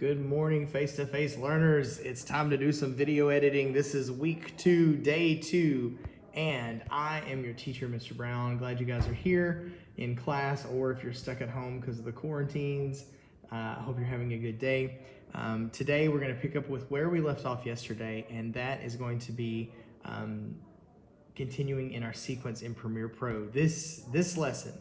Good morning, face-to-face learners. It's time to do some video editing. This is week 2, day 2, and I am your teacher, Mr. Brown. Glad you guys are here in class, or if you're stuck at home because of the quarantines, I hope you're having a good day. Today, we're going to pick up with where we left off yesterday, and that is going to be continuing in our sequence in Premiere Pro. This lesson,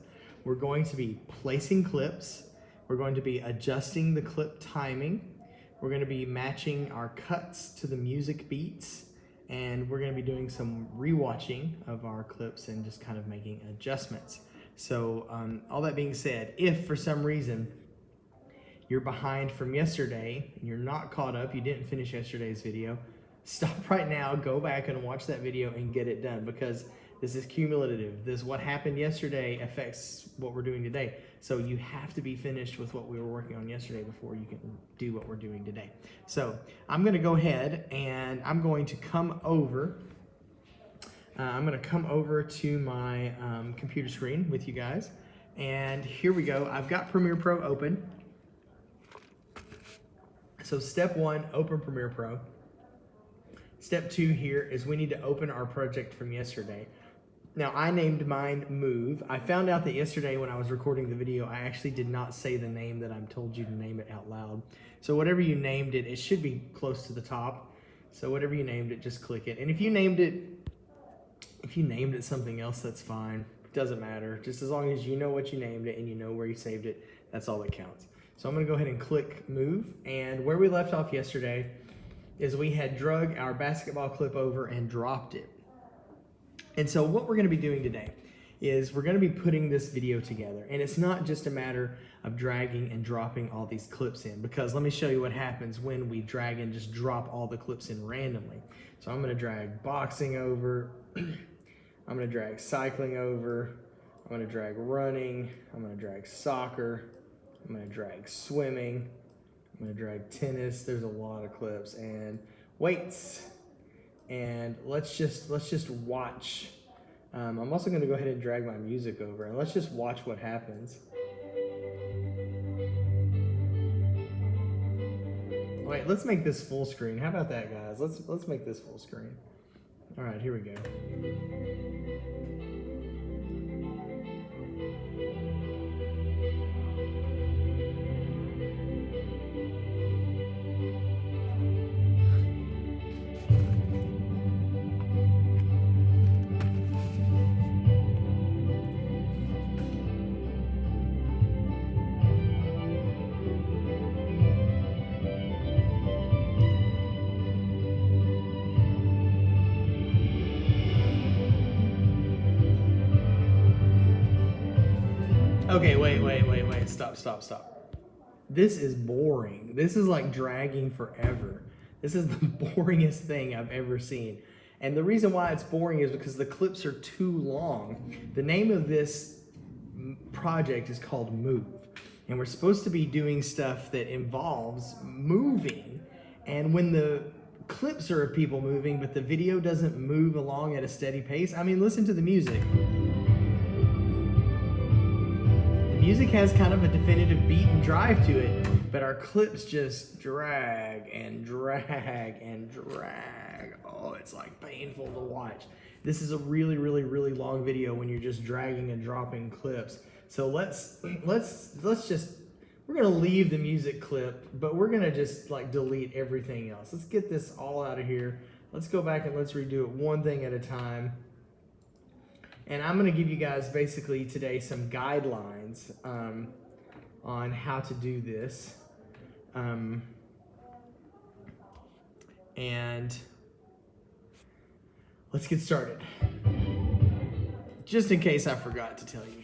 we're going to be placing clips. We're going to be adjusting the clip timing. We're going to be matching our cuts to the music beats. And we're going to be doing some rewatching of our clips and just kind of making adjustments. So all that being said, if for some reason you're behind from yesterday, and you're not caught up, you didn't finish yesterday's video, stop right now, go back and watch that video and get it done, because this is cumulative. What happened yesterday affects what we're doing today. So you have to be finished with what we were working on yesterday before you can do what we're doing today. So I'm gonna go ahead and I'm going to come over. To my computer screen with you guys. And here we go. I've got Premiere Pro open. So step 1, open Premiere Pro. Step 2 here is we need to open our project from yesterday. Now, I named mine Move. I found out that yesterday when I was recording the video, I actually did not say the name that I'm told you to name it out loud. So whatever you named it, it should be close to the top. So whatever you named it, just click it. And if you named it something else, that's fine. It doesn't matter. Just as long as you know what you named it and you know where you saved it, that's all that counts. So I'm gonna go ahead and click Move. And where we left off yesterday is we had drug our basketball clip over and dropped it. And so what we're going to be doing today is we're going to be putting this video together. And it's not just a matter of dragging and dropping all these clips in, because let me show you what happens when we drag and just drop all the clips in randomly. So I'm going to drag boxing over. I'm going to drag cycling over. I'm going to drag running. I'm going to drag soccer. I'm going to drag swimming. I'm going to drag tennis. There's a lot of clips, and weights. And let's just watch. I'm also going to go ahead and drag my music over, and let's just watch what happens. Wait, let's make this full screen. How about that, guys? Let's make this full screen. All right, here we go. Okay, wait, stop. This is boring. This is like dragging forever. This is the boringest thing I've ever seen. And the reason why it's boring is because the clips are too long. The name of this project is called Move. And we're supposed to be doing stuff that involves moving. And when the clips are of people moving, but the video doesn't move along at a steady pace, I mean, listen to the music. Music has kind of a definitive beat and drive to it, but our clips just drag and drag and drag. Oh, it's like painful to watch. This is a really long video when you're just dragging and dropping clips. So let's just, we're gonna leave the music clip, but we're gonna just like delete everything else. Let's get this all out of here. Let's go back and let's redo it one thing at a time. And I'm going to give you guys basically today some guidelines on how to do this. And let's get started. Just in case I forgot to tell you,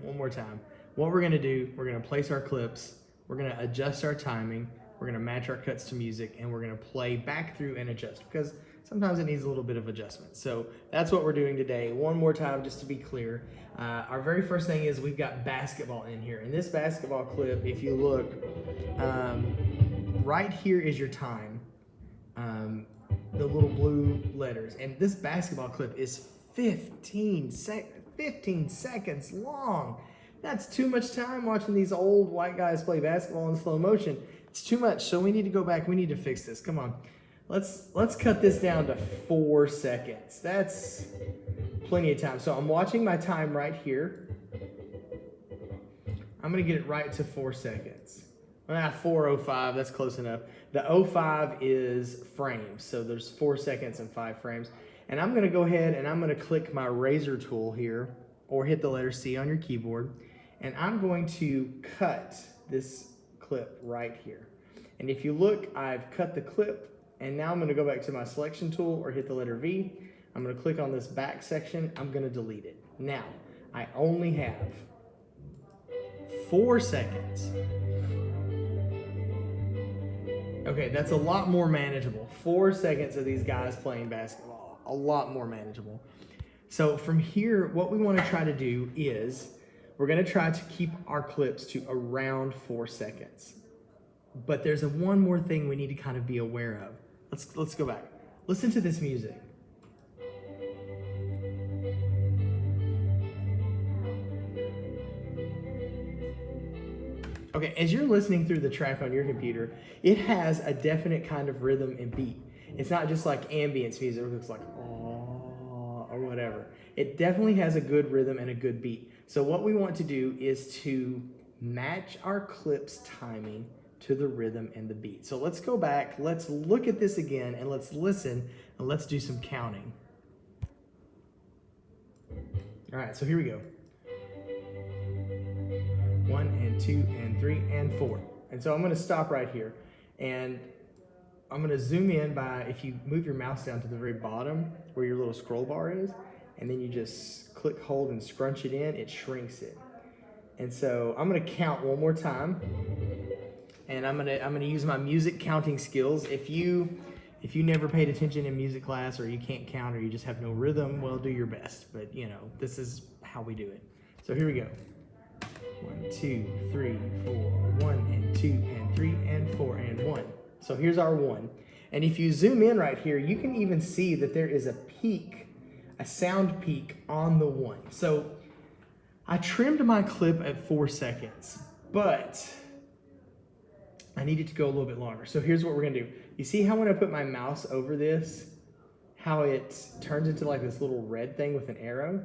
one more time. What we're going to do, we're going to place our clips, we're going to adjust our timing, we're going to match our cuts to music, and we're going to play back through and adjust, because sometimes it needs a little bit of adjustment. So that's what we're doing today. One more time, just to be clear. Our very first thing is we've got basketball in here. In this basketball clip, if you look, right here is your time, the little blue letters. And this basketball clip is 15 seconds long. That's too much time watching these old white guys play basketball in slow motion. It's too much. So we need to go back. We need to fix this. Come on. Let's cut this down to 4 seconds. That's plenty of time. So I'm watching my time right here. I'm going to get it right to 4 seconds. 4:05, that's close enough. The 05 is frames, so there's 4 seconds and 5 frames. And I'm going to go ahead and I'm going to click my razor tool here, or hit the letter C on your keyboard, and I'm going to cut this clip right here. And if you look, I've cut the clip, and now I'm going to go back to my selection tool or hit the letter V. I'm going to click on this back section. I'm going to delete it. Now, I only have 4 seconds. Okay, that's a lot more manageable. 4 seconds of these guys playing basketball, a lot more manageable. So from here, what we want to try to do is we're going to try to keep our clips to around 4 seconds. But there's one more thing we need to kind of be aware of. Let's go back. Listen to this music. Okay, as you're listening through the track on your computer, it has a definite kind of rhythm and beat. It's not just like ambience music where it's like, oh, or whatever. It definitely has a good rhythm and a good beat. So what we want to do is to match our clips timing to the rhythm and the beat. So let's go back, let's look at this again, and let's listen, and let's do some counting. All right, so here we go. 1 and 2 and 3 and 4. And so I'm going to stop right here, and I'm going to zoom in by, if you move your mouse down to the very bottom where your little scroll bar is, and then you just click, hold, and scrunch it in, it shrinks it. And so I'm going to count one more time, and I'm going to use my music counting skills. If you never paid attention in music class, or you can't count, or you just have no rhythm, well, do your best. But you know, this is how we do it. So here we go. 1, 2, 3, 4. 1 and 2 and 3 and 4 and 1. So here's our 1. And if you zoom in right here, you can even see that there is a peak, a sound peak on the 1. So I trimmed my clip at 4 seconds, but I need it to go a little bit longer. So here's what we're gonna do. You see how when I put my mouse over this, how it turns into like this little red thing with an arrow?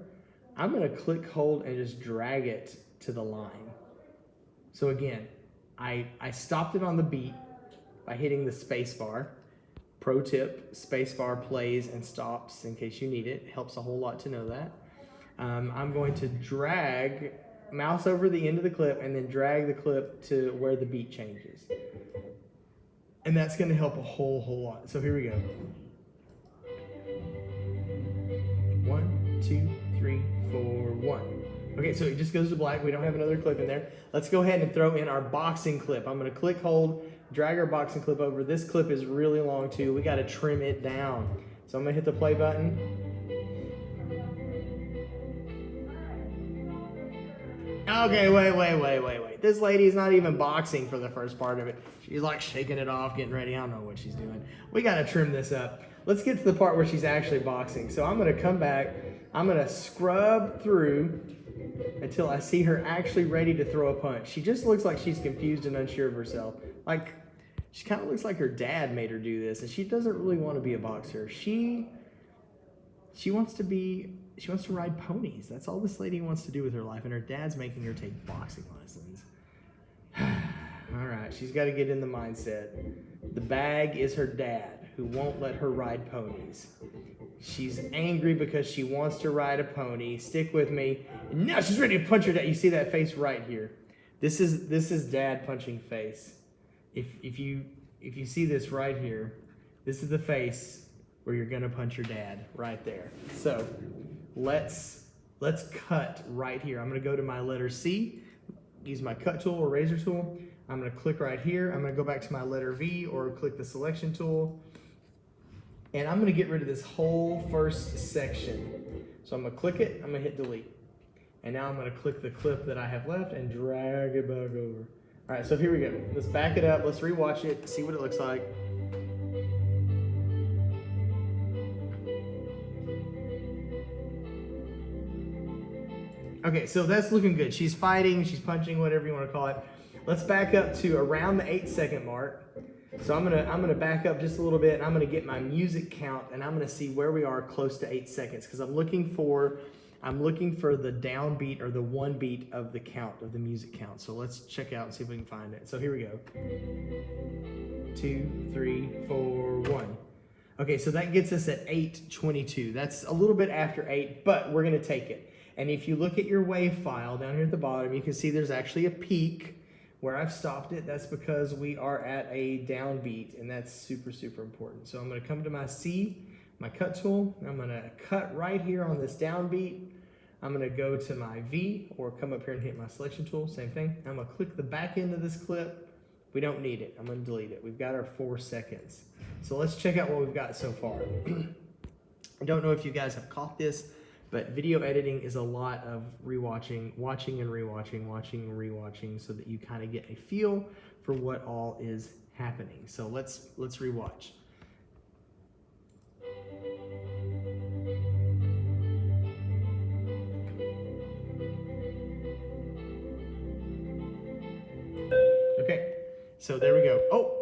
I'm gonna click, hold, and just drag it to the line. So again, I stopped it on the beat by hitting the space bar. Pro tip, space bar plays and stops in case you need it. It helps a whole lot to know that. I'm going to drag, mouse over the end of the clip, and then drag the clip to where the beat changes. And that's gonna help a whole lot. So here we go. 1, 2, 3, 4, 1. Okay, so it just goes to black. We don't have another clip in there. Let's go ahead and throw in our boxing clip. I'm gonna click, hold, drag our boxing clip over. This clip is really long too. We gotta trim it down. So I'm gonna hit the play button. Okay, wait. This lady's not even boxing for the first part of it. She's like shaking it off, getting ready. I don't know what she's doing. We gotta trim this up. Let's get to the part where she's actually boxing. So I'm gonna come back. I'm gonna scrub through until I see her actually ready to throw a punch. She just looks like she's confused and unsure of herself. Like, she kind of looks like her dad made her do this, and she doesn't really want to be a boxer. She wants to ride ponies. That's all this lady wants to do with her life, and her dad's making her take boxing lessons. All right, she's got to get in the mindset. The bag is her dad, who won't let her ride ponies. She's angry because she wants to ride a pony. Stick with me. And now she's ready to punch her dad. You see that face right here? This is dad punching face. If you see this right here, this is the face where you're gonna punch your dad right there. So let's cut right here. I'm gonna go to my letter C, use my cut tool or razor tool. I'm gonna click right here. I'm gonna go back to my letter V or click the selection tool. And I'm gonna get rid of this whole first section. So I'm gonna click it, I'm gonna hit delete. And now I'm gonna click the clip that I have left and drag it back over. All right, so here we go. Let's back it up, let's rewatch it, see what it looks like. Okay, so that's looking good. She's fighting, she's punching, whatever you want to call it. Let's back up to around the 8-second mark. So I'm gonna back up just a little bit, and I'm gonna get my music count, and I'm gonna see where we are close to 8 seconds, because I'm looking for the downbeat or the one beat of the count of the music count. So let's check out and see if we can find it. So here we go. 2, 3, 4, 1. Okay, so that gets us at 8:22. That's a little bit after 8, but we're gonna take it. And if you look at your wave file down here at the bottom, you can see there's actually a peak where I've stopped it. That's because we are at a downbeat, and that's super, super important. So I'm gonna come to my C, my cut tool. I'm gonna cut right here on this downbeat. I'm gonna go to my V, or come up here and hit my selection tool, same thing. I'm gonna click the back end of this clip. We don't need it, I'm gonna delete it. We've got our 4 seconds. So let's check out what we've got so far. I don't know if you guys have caught this, but video editing is a lot of rewatching, watching and rewatching, watching and rewatching, so that you kind of get a feel for what all is happening. So let's rewatch. Okay, so there we go. Oh,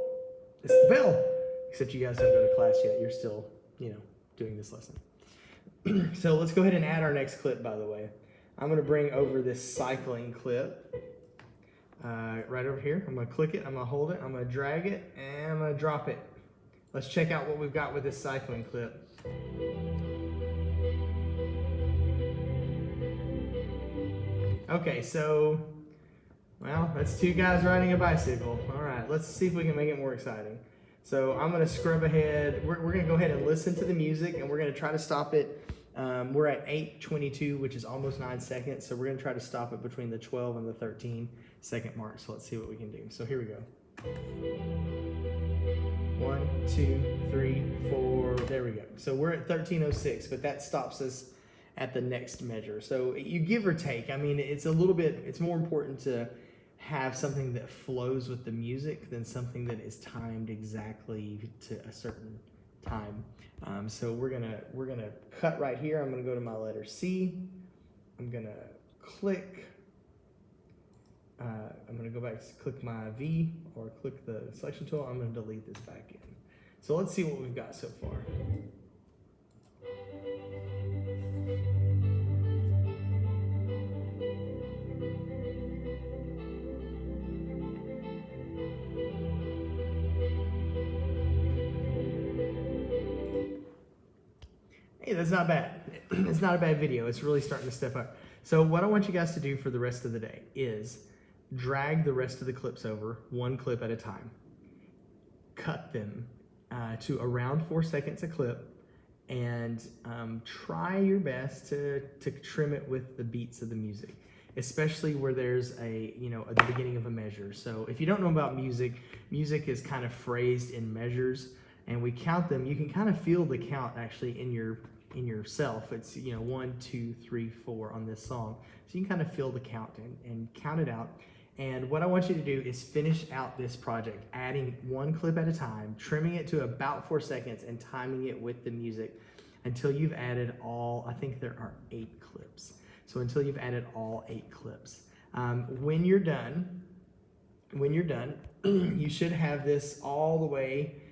it's the bell. Except you guys don't go to class yet. You're still, doing this lesson. So let's go ahead and add our next clip, by the way. I'm gonna bring over this cycling clip right over here. I'm gonna click it, I'm gonna hold it, I'm gonna drag it, and I'm gonna drop it. Let's check out what we've got with this cycling clip. Okay, so, well, that's 2 guys riding a bicycle. All right, let's see if we can make it more exciting. So I'm gonna scrub ahead. We're gonna go ahead and listen to the music, and we're gonna try to stop it. We're at 8:22, which is almost 9 seconds. So we're gonna try to stop it between the 12 and the 13-second mark. So let's see what we can do. So here we go. 1, 2, 3, 4. There we go. So we're at 13:06, but that stops us at the next measure. So you give or take. I mean, it's more important to have something that flows with the music than something that is timed exactly to a certain time. So we're gonna cut right here. I'm gonna go to my letter C. I'm gonna click. I'm gonna go back, click my V, or click the selection tool. I'm gonna delete this back in. So let's see what we've got so far. Hey, that's not bad. It's not a bad video. It's really starting to step up. So what I want you guys to do for the rest of the day is drag the rest of the clips over, 1 clip at a time. Cut them to around 4 seconds a clip, and try your best to trim it with the beats of the music, especially where there's at the beginning of a measure. So if you don't know about music, music is kind of phrased in measures, and we count them. You can kind of feel the count actually in yourself. It's 1, 2, 3, 4 on this song. So you can kind of feel the count and count it out. And what I want you to do is finish out this project, adding 1 clip at a time, trimming it to about 4 seconds, and timing it with the music until you've added all, I think there are 8 clips. So until you've added all 8 clips. When you're done, you should have this all the way,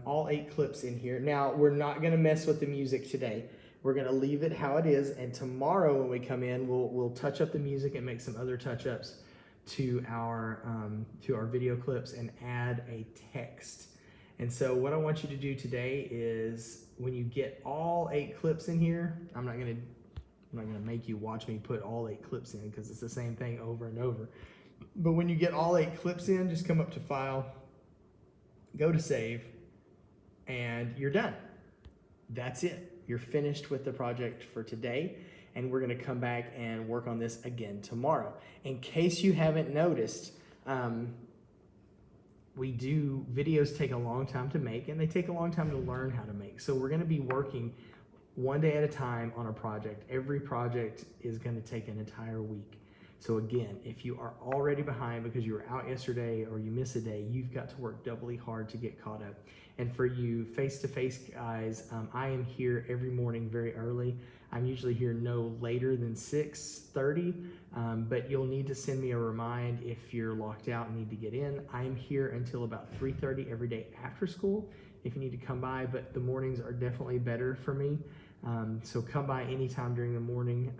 all 8 clips in here. Now, we're not gonna mess with the music today. We're gonna leave it how it is, and tomorrow when we come in, we'll touch up the music and make some other touch-ups to our video clips and add a text. And so what I want you to do today is, when you get all 8 clips in here, I'm not gonna make you watch me put all 8 clips in, because it's the same thing over and over. But when you get all 8 clips in, just come up to File, go to Save, and you're done. That's it. You're finished with the project for today, and we're gonna come back and work on this again tomorrow. In case you haven't noticed, videos take a long time to make, and they take a long time to learn how to make. So we're gonna be working 1 day at a time on a project. Every project is gonna take an entire week. So again, if you are already behind because you were out yesterday or you miss a day, you've got to work doubly hard to get caught up. And for you face-to-face guys, I am here every morning very early. I'm usually here no later than 6:30, but you'll need to send me a remind if you're locked out and need to get in. I'm here until about 3:30 every day after school if you need to come by, but the mornings are definitely better for me. So come by anytime during the morning,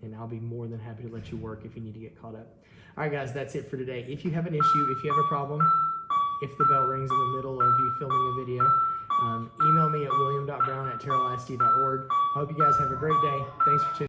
and I'll be more than happy to let you work if you need to get caught up. All right, guys, that's it for today. If you have an issue, if you have a problem, if the bell rings in the middle of you filming a video, email me at william.brown@terrellisd.org. I hope you guys have a great day. Thanks for tuning in.